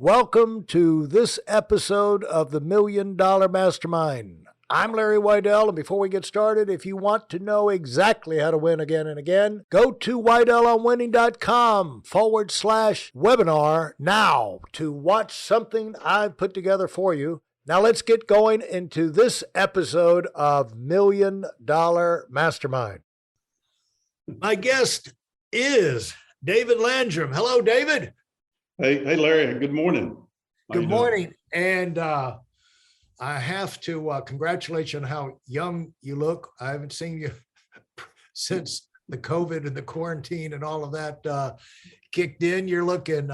Welcome to this episode of the $1 Million Mastermind. I'm Larry Weidel, and before we get started, if you want to know exactly how to win again and again, go to weidelonwinning.com/webinar now to watch something I've put together for you. Now let's get going into this episode of $1 Million Mastermind. My guest is David Landrum. Hello, David. Hey, Larry. Good morning. Good morning. And I have to congratulate you on how young you look. I haven't seen you since the COVID and the quarantine and all of that kicked in. You're looking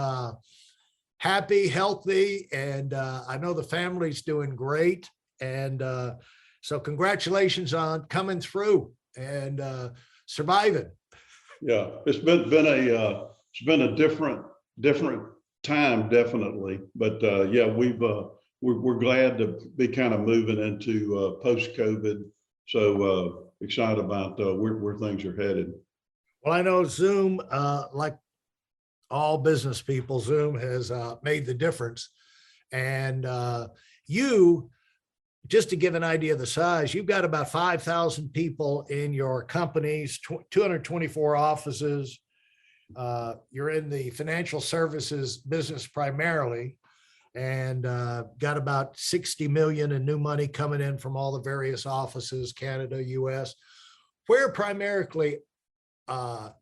happy, healthy, and I know the family's doing great. And so congratulations on coming through and surviving. Yeah, it's been a different time, definitely, but yeah, we're glad to be kind of moving into post-COVID. So excited about where things are headed. Well, I know Zoom, like all business people, Zoom has made the difference. And you, just to give an idea of the size, you've got about 5,000 people in your companies, 224 offices. You're in the financial services business primarily, and got about 60 million in new money coming in from all the various offices, Canada, US. Where primarily are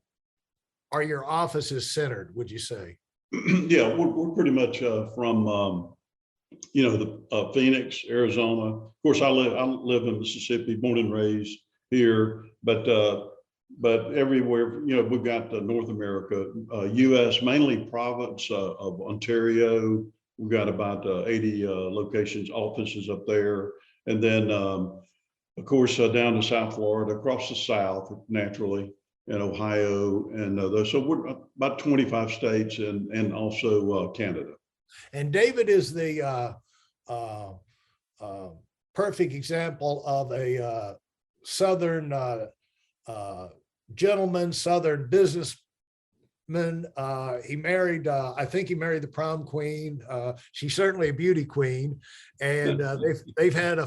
your offices centered, would you say? Yeah, we're pretty much from the Phoenix, Arizona. Of course, I live in Mississippi, born and raised here, but everywhere, we've got North America, US, mainly province of Ontario. We've got about 80 locations, offices up there. And then, of course, down to South Florida, across the South, naturally, and Ohio. And so we're about 25 states and also Canada. And David is the perfect example of a Southern gentleman, Southern businessman. He married, I think he married the prom queen. She's certainly a beauty queen, and they've had a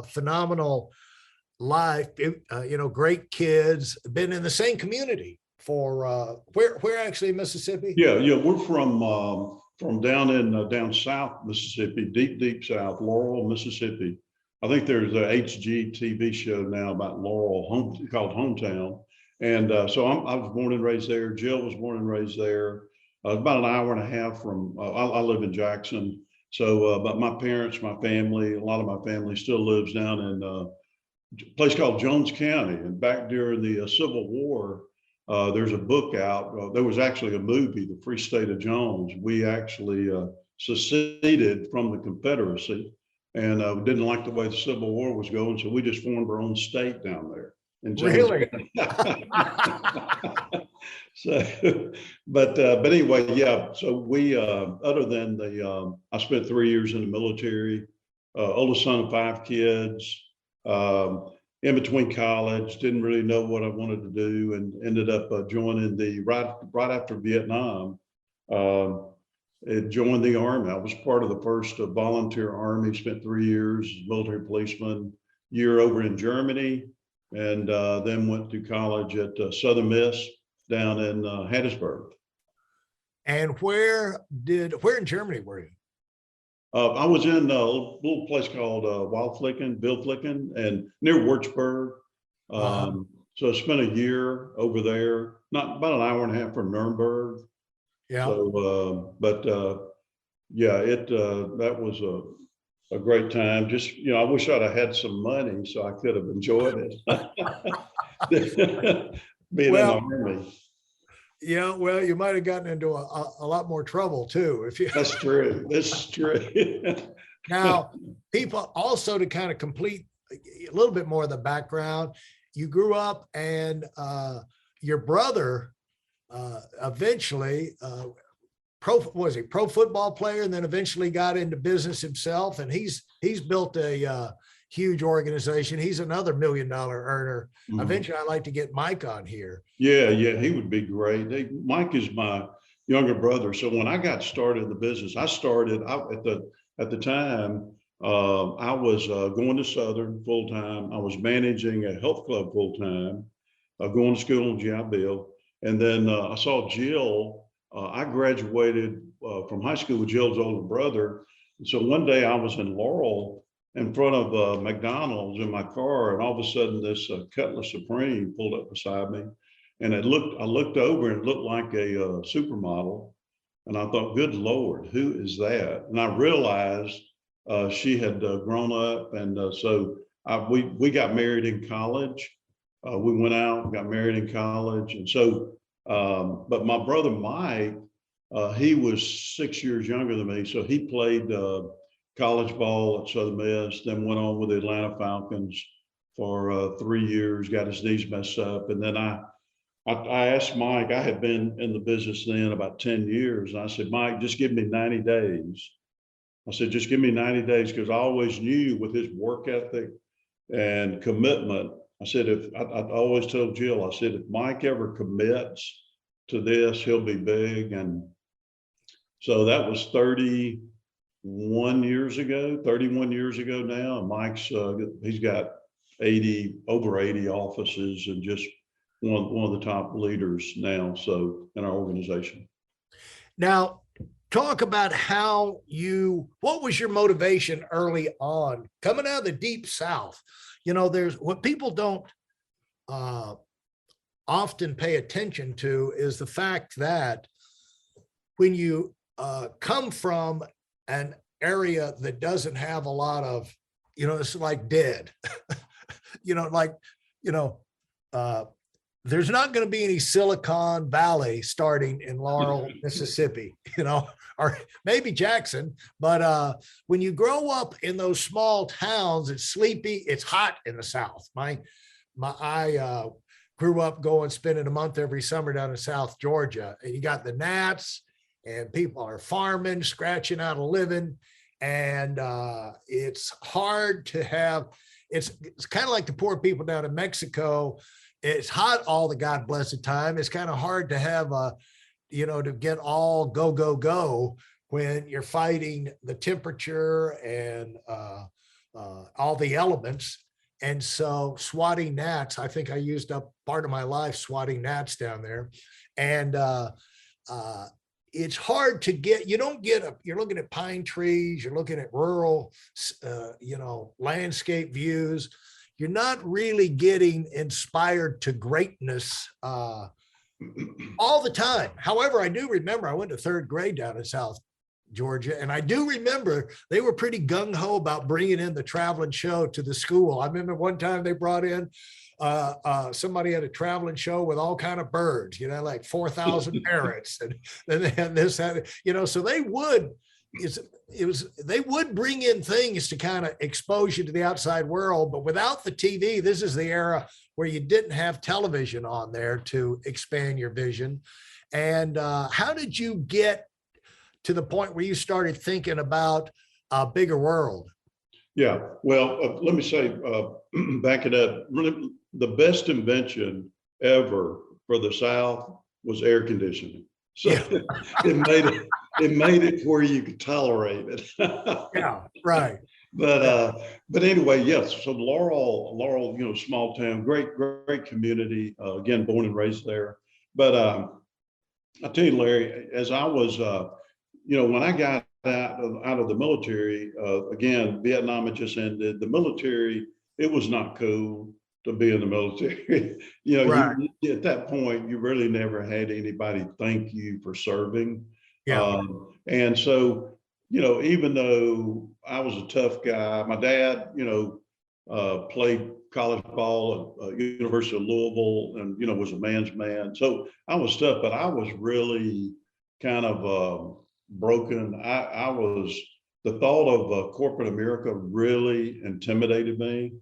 phenomenal life. Great kids. Been in the same community for where actually in Mississippi? Yeah, we're from down south Mississippi, deep south, Laurel, Mississippi. I think there's a HGTV show now about Laurel, called Hometown. And so I was born and raised there. Jill was born and raised there. About an hour and a half from, I live in Jackson. So, but my parents, my family, a lot of my family still lives down in a place called Jones County. And back during the Civil War, there's a book out. There was actually a movie, The Free State of Jones. We actually seceded from the Confederacy, and we didn't like the way the Civil War was going. So we just formed our own state down there. Really? So, but anyway, yeah. So we, other than I spent 3 years in the military, oldest son of 5 kids, in between college, didn't really know what I wanted to do, and ended up joining right after Vietnam, joined the Army. I was part of the first volunteer Army, spent 3 years as military policeman, year over in Germany, and then went to college at Southern Miss down in Hattiesburg. And where in Germany were you? I was in a little place called Wildflicken, and near Würzburg. So I spent a year over there, not about an hour and a half from Nuremberg. Yeah. So, yeah, that was a great time. Just, I wish I'd have had some money so I could have enjoyed it. Being in the Army. Yeah, well, you might have gotten into a lot more trouble too. That's true. That's true. Now, people also, to kind of complete a little bit more of the background, you grew up and your brother eventually pro football player, and then eventually got into business himself, and he's built a huge organization. He's another $1 million earner. Mm-hmm. Eventually, I'd like to get Mike on here. Yeah, he would be great. Mike is my younger brother. So when I got started in the business, I started out at the time. I was going to Southern full time. I was managing a health club full time, going to school on GI Bill, and then I saw Jill. I graduated from high school with Jill's older brother. So one day I was in Laurel in front of McDonald's in my car, and all of a sudden this Cutlass Supreme pulled up beside me, and I looked over and it looked like a supermodel, and I thought, good Lord, who is that? And I realized she had grown up, and so we got married in college. We went out, got married in college, and so. But my brother Mike, he was 6 years younger than me, so he played college ball at Southern Miss, then went on with the Atlanta Falcons for 3 years, got his knees messed up, and then I asked Mike. I had been in the business then about 10 years, and I said, Mike, just give me 90 days. I said, just give me 90 days, because I always knew with his work ethic and commitment. I said, I always told Jill, I said, if Mike ever commits to this, he'll be big. And so that was 31 years ago now. And Mike's, he's got over 80 offices, and just one of the top leaders now, so in our organization. Now, talk about what was your motivation early on coming out of the deep South? You know, there's what people don't often pay attention to is the fact that when you come from an area that doesn't have a lot of, it's like dead, there's not going to be any Silicon Valley starting in Laurel, Mississippi, or maybe Jackson. But when you grow up in those small towns, it's sleepy, it's hot in the South. I grew up spending a month every summer down in South Georgia, and you got the gnats, and people are farming, scratching out a living. And it's hard to have, it's kind of like the poor people down in Mexico. It's hot all the God blessed time. It's kind of hard to have to get all go when you're fighting the temperature and all the elements. And so swatting gnats, I think I used up part of my life swatting gnats down there. And it's hard to get, you're looking at pine trees, you're looking at rural, landscape views. You're not really getting inspired to greatness all the time. However, I do remember I went to third grade down in South Georgia, and I do remember they were pretty gung-ho about bringing in the traveling show to the school. I remember one time they brought in somebody had a traveling show with all kind of birds, like 4,000 parrots, and then they had this, so they would. They would bring in things to kind of expose you to the outside world, but without the TV, this is the era where you didn't have television on there to expand your vision. And how did you get to the point where you started thinking about a bigger world? Yeah, well, let me say, back it up, really, the best invention ever for the South was air conditioning. So yeah. it made it where you could tolerate it. Yeah, right. But anyway, yes. So Laurel, small town, great community. Again, born and raised there. But I tell you, Larry, as I was, when I got out of the military, again, Vietnam had just ended. The military, it was not cool to be in the military. Right. At that point, you really never had anybody thank you for serving. Yeah. And so, even though I was a tough guy, my dad, played college ball at University of Louisville, and was a man's man. So I was tough, but I was really kind of broken. The thought of corporate America really intimidated me.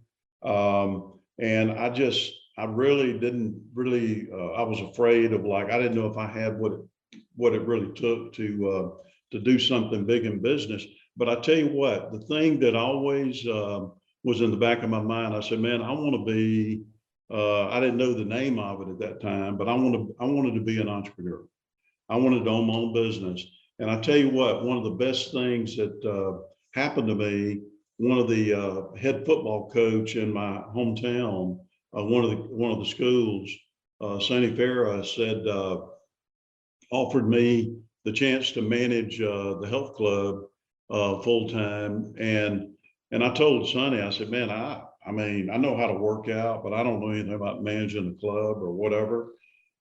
And I really didn't I was afraid of, I didn't know if I had what it really took to do something big in business. But I tell you what, the thing that always was in the back of my mind, I said, man, I want to be, I didn't know the name of it at that time, but I wanted to be an entrepreneur. I wanted to own my own business. And I tell you what, one of the best things that happened to me, one of the head football coach in my hometown, one of the schools, Sonny Farah, said, offered me the chance to manage the health club full time. And I told Sonny, I said, man, I mean, I know how to work out, but I don't know anything about managing a club or whatever.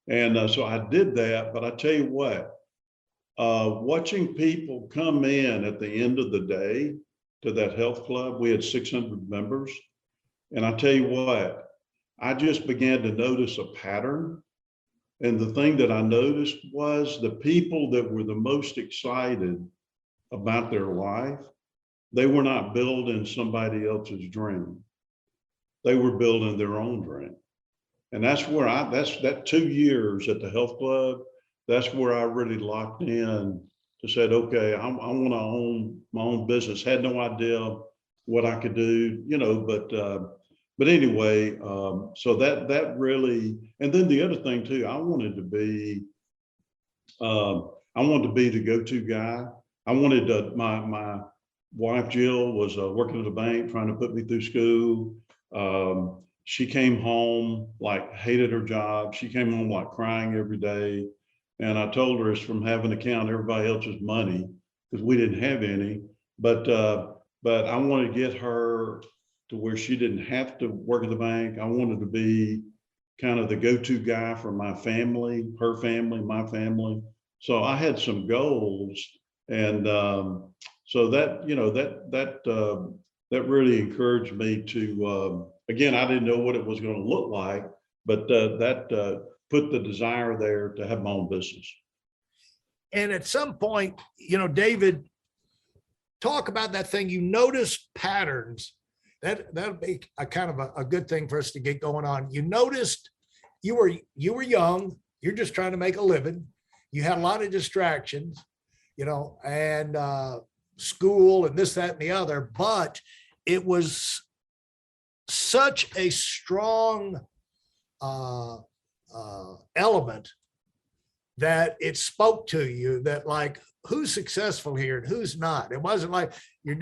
And so I did that. But I tell you what, watching people come in at the end of the day to that health club, we had 600 members. And I tell you what, I just began to notice a pattern. And the thing that I noticed was the people that were the most excited about their life, they were not building somebody else's dream. They were building their own dream. And that's where that 2 years at the health club, that's where I really locked in to said, okay, I want to own my own business. Had no idea what I could do, but anyway, so that really, and then the other thing too, I wanted to be the go-to guy. I wanted to, my wife Jill was working at a bank trying to put me through school. She came home like hated her job. She came home like crying every day. And I told her it's from having to count everybody else's money because we didn't have any. But I wanted to get her to where she didn't have to work at the bank. I wanted to be kind of the go-to guy for my family, her family, my family. So I had some goals, and so that that really encouraged me to. Again, I didn't know what it was going to look like, but that put the desire there to have my own business. And at some point, David, talk about that thing. You noticed patterns. That'll be a kind of a good thing for us to get going on. You noticed you were young. You're just trying to make a living. You had a lot of distractions, and school and this, that, and the other. But it was such a strong element that it spoke to you that like, who's successful here and who's not. It wasn't like you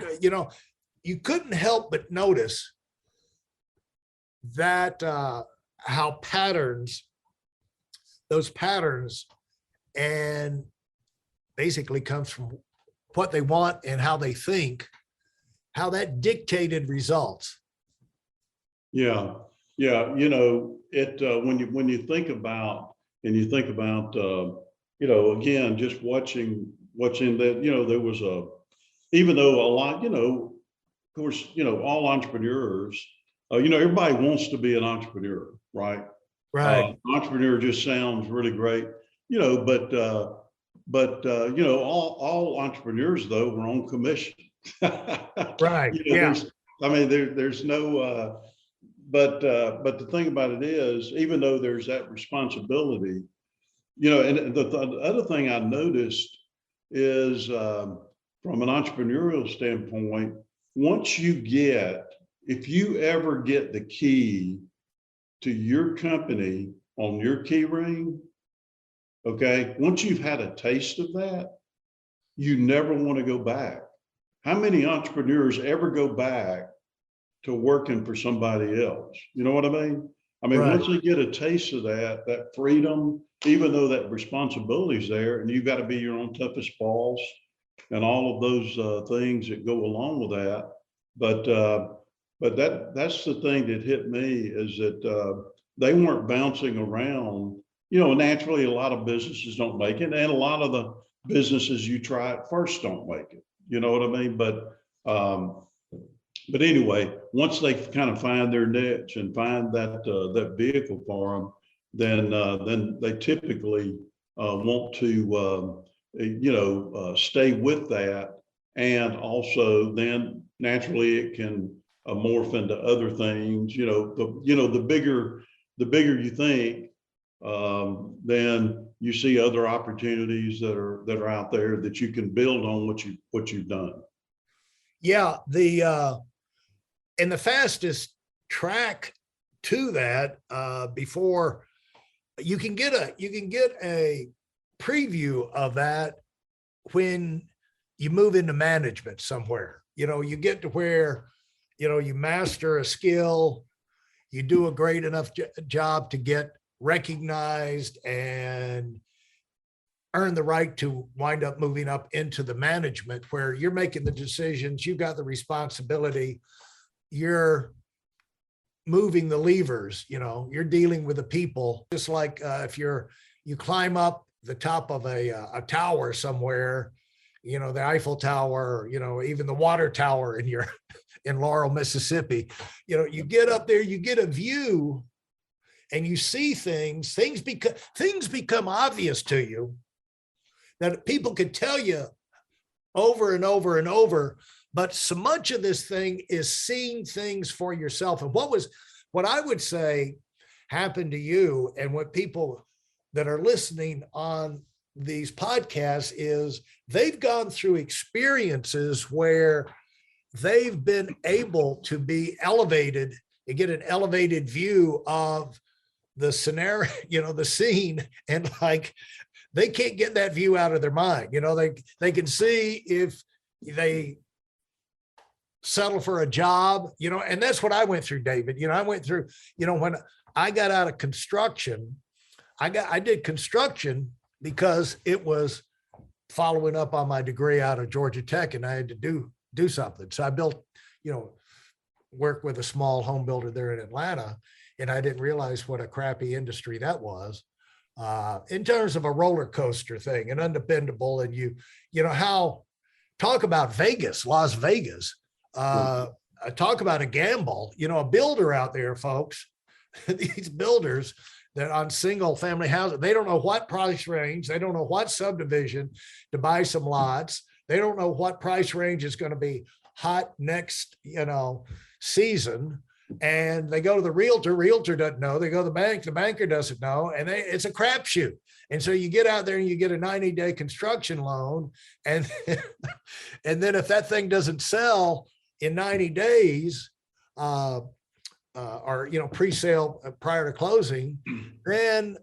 couldn't help but notice that how those patterns and basically comes from what they want and how they think, how that dictated results. Yeah. It when you think about again, just watching that, there was even though a lot, of course, all entrepreneurs, everybody wants to be an entrepreneur, right? Right. Entrepreneur just sounds really great, but all entrepreneurs though were on commission. Right. Yeah. There's no, but the thing about it is, even though there's that responsibility, and the other thing I noticed is from an entrepreneurial standpoint, if you ever get the key to your company on your key ring, okay, once you've had a taste of that, you never want to go back. How many entrepreneurs ever go back to working for somebody else? You know what I mean? Right. Once they get a taste of that freedom, even though that responsibility is there, and you've got to be your own toughest boss and all of those things that go along with that. But that's the thing that hit me is that they weren't bouncing around. Naturally, a lot of businesses don't make it, and a lot of the businesses you try at first don't make it. You know what I mean? But anyway, once they kind of find their niche and find that vehicle for them, then they typically want to stay with that, and also then naturally it can morph into other things. The bigger you think, then you see other opportunities that are out there that you can build on what you've done. Yeah, and the fastest track to that before you can get a preview of that when you move into management somewhere. You get to where, you master a skill, you do a great enough job to get recognized and earn the right to wind up moving up into the management where you're making the decisions, you got the responsibility, you're moving the levers, you're dealing with the people. Just like if you climb up the top of a tower somewhere, the Eiffel Tower, even the water tower in Laurel, Mississippi, you get up there, you get a view and you see things become obvious to you that people could tell you over and over and over, but so much of this thing is seeing things for yourself. And what I would say happened to you and what people that are listening on these podcasts is they've gone through experiences where they've been able to be elevated and get an elevated view of the scenario, the scene, and like they can't get that view out of their mind. They can see if they settle for a job, and that's what I went through, David. I went through, when I got out of construction, I did construction because it was following up on my degree out of Georgia Tech, and I had to do something. So I built, worked with a small home builder there in Atlanta, and I didn't realize what a crappy industry that was in terms of a roller coaster thing and undependable. And talk about Vegas, Las Vegas, talk about a gamble, a builder out there, folks, these builders that on single family houses, they don't know what price range, they don't know what subdivision to buy some lots. They don't know what price range is going to be hot next, season. And they go to the realtor doesn't know. They go to the bank, the banker doesn't know. And it's a crapshoot. And so you get out there and you get a 90-day construction loan. And, and then if that thing doesn't sell in 90 days, or pre-sale prior to closing, then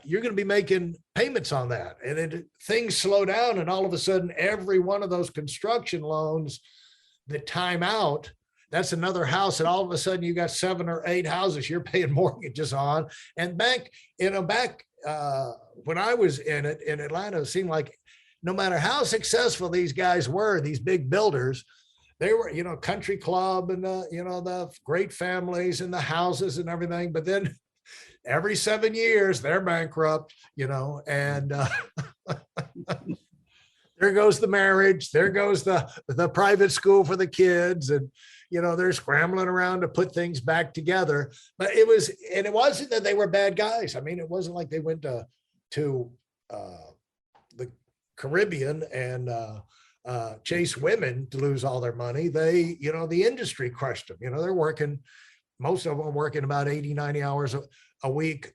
you're going to be making payments on that. And then things slow down, and all of a sudden, every one of those construction loans that time out, that's another house. And all of a sudden, you got 7 or 8 houses you're paying mortgages on. And back when I was in it in Atlanta, it seemed like no matter how successful these guys were, these big builders, they were, country club and the great families and the houses and everything. But then every 7 years they're bankrupt, and there goes the marriage, there goes the private school for the kids, and they're scrambling around to put things back together. But it wasn't that they were bad guys. I mean, it wasn't like they went to the Caribbean and chase women to lose all their money. They, the industry crushed them. They're working, most of them working about 80, 90 hours a week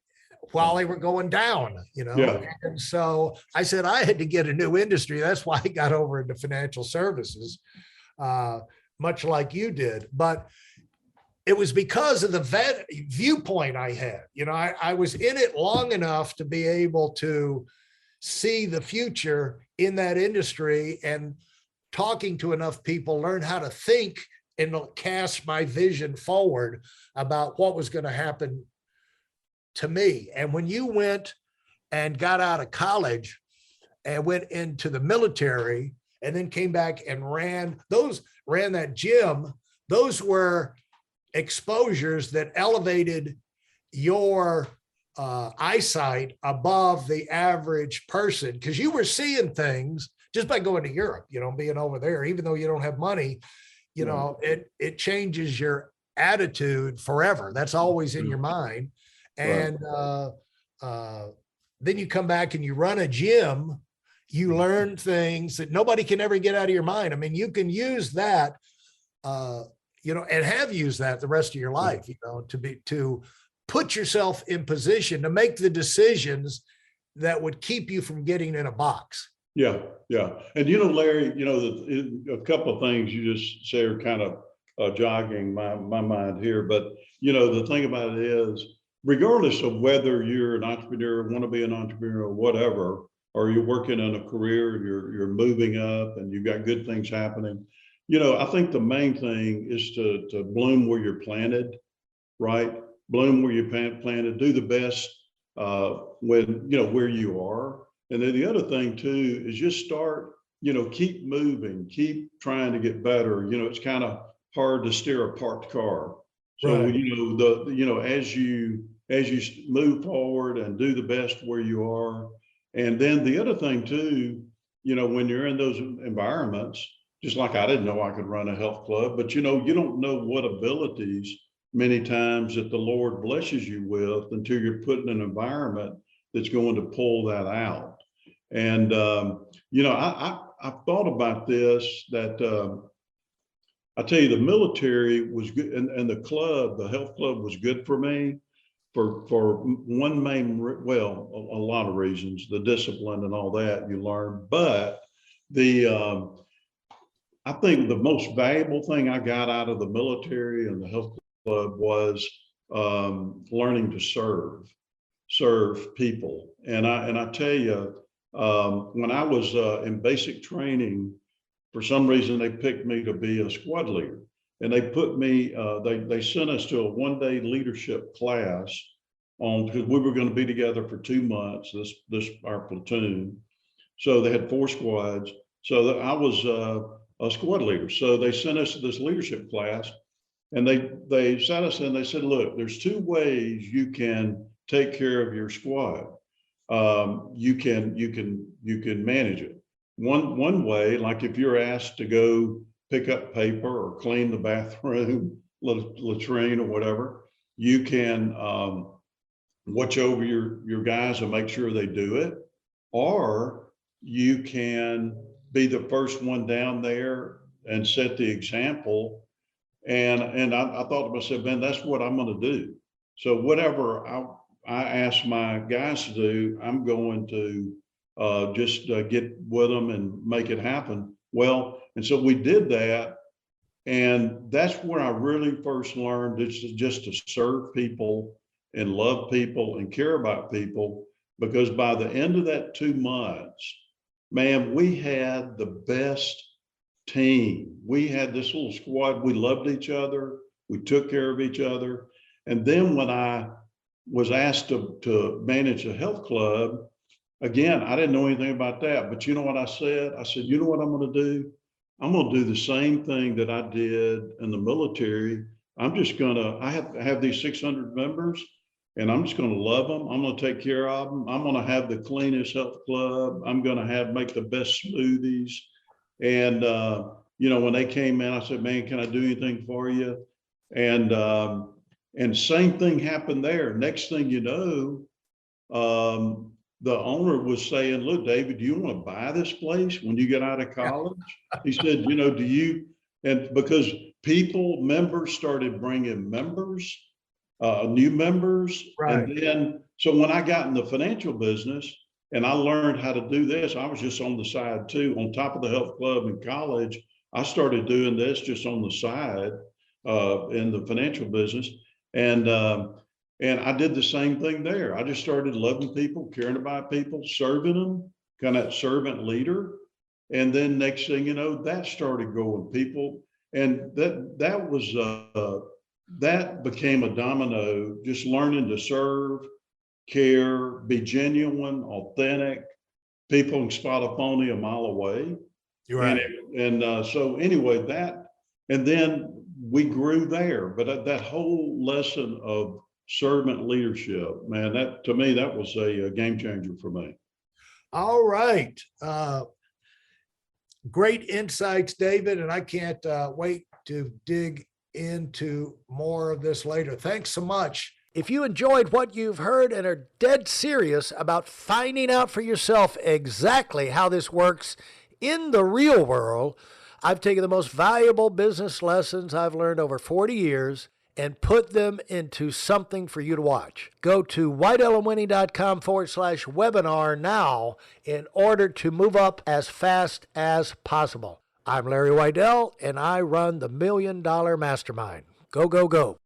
while they were going down, Yeah. And so I said, I had to get a new industry. That's why I got over into financial services, much like you did. But it was because of the viewpoint I had. I was in it long enough to be able to see the future in that industry, and talking to enough people, learn how to think and cast my vision forward about what was going to happen to me. And when you went and got out of college and went into the military and then came back and ran that gym, those were exposures that elevated your eyesight above the average person, because you were seeing things just by going to Europe, being over there, even though you don't have money, it changes your attitude forever. That's always in your mind. And then you come back and you run a gym, you learn things that nobody can ever get out of your mind. I mean, you can use that, and have used that the rest of your life, to put yourself in position to make the decisions that would keep you from getting in a box. Yeah. And Larry, a couple of things you just said are kind of jogging my mind here. But the thing about it is, regardless of whether you're an entrepreneur, want to be an entrepreneur, or whatever, or you're working in a career, you're moving up and you've got good things happening. I think the main thing is to bloom where you're planted, right? Bloom where you're planted, do the best when, where you are. And then the other thing too is just start, keep moving, keep trying to get better. It's kind of hard to steer a parked car. So, Right. as you move forward and do the best where you are. And then the other thing too, when you're in those environments, just like I didn't know I could run a health club, but you don't know what abilities many times that the Lord blesses you with until you're put in an environment that's going to pull that out. And I've thought about this, that I tell you, the military was good, and the health club was good for me for one main, well, a lot of reasons, the discipline and all that you learn, but I think the most valuable thing I got out of the military and the health club was learning to serve people. And I tell you, when I was in basic training, for some reason they picked me to be a squad leader, and they put me. They sent us to a one-day leadership class because we were going to be together for 2 months. This our platoon, so they had 4 squads. So that I was a squad leader. So they sent us to this leadership class, and they sat us in. They said, "Look, there's 2 ways you can take care of your squad. You can manage it. One way, like if you're asked to go pick up paper or clean the bathroom, latrine or whatever, you can watch over your guys and make sure they do it, or you can be the first one down there and set the example." And I thought to myself, man, that's what I'm going to do. So whatever I ask my guys to do, I'm going to just get with them and make it happen. Well, and so we did that. And that's where I really first learned just to serve people and love people and care about people. Because by the end of that 2 months, man, we had the best team. We had this little squad. We loved each other. We took care of each other. And then when I was asked to manage a health club, again, I didn't know anything about that. But you know what I said? I said, you know what I'm going to do? I'm going to do the same thing that I did in the military. I have these 600 members, and I'm just going to love them. I'm going to take care of them. I'm going to have the cleanest health club. I'm going to make the best smoothies. And, when they came in, I said, man, can I do anything for you? And same thing happened there. Next thing you know, the owner was saying, look, David, do you want to buy this place when you get out of college? He said, do you? And because members started bringing members, new members. Right. And then, so when I got in the financial business and I learned how to do this, I was just on the side too. On top of the health club in college, I started doing this just on the side in the financial business. And I did the same thing there. I just started loving people, caring about people, serving them, kind of that servant leader. And then next thing you know, that started going people. And that became a domino, just learning to serve, care, be genuine, authentic. People can spot a phony a mile away. You're right. So anyway, and then we grew there. But that whole lesson of servant leadership, man, that to me, that was a game changer for me. All right. Great insights, David. And I can't wait to dig into more of this later. Thanks so much. If you enjoyed what you've heard and are dead serious about finding out for yourself exactly how this works in the real world, I've taken the most valuable business lessons I've learned over 40 years and put them into something for you to watch. Go to whiteelementary.com/webinar now in order to move up as fast as possible. I'm Larry Weidel, and I run the $1 Million Mastermind. Go, go, go.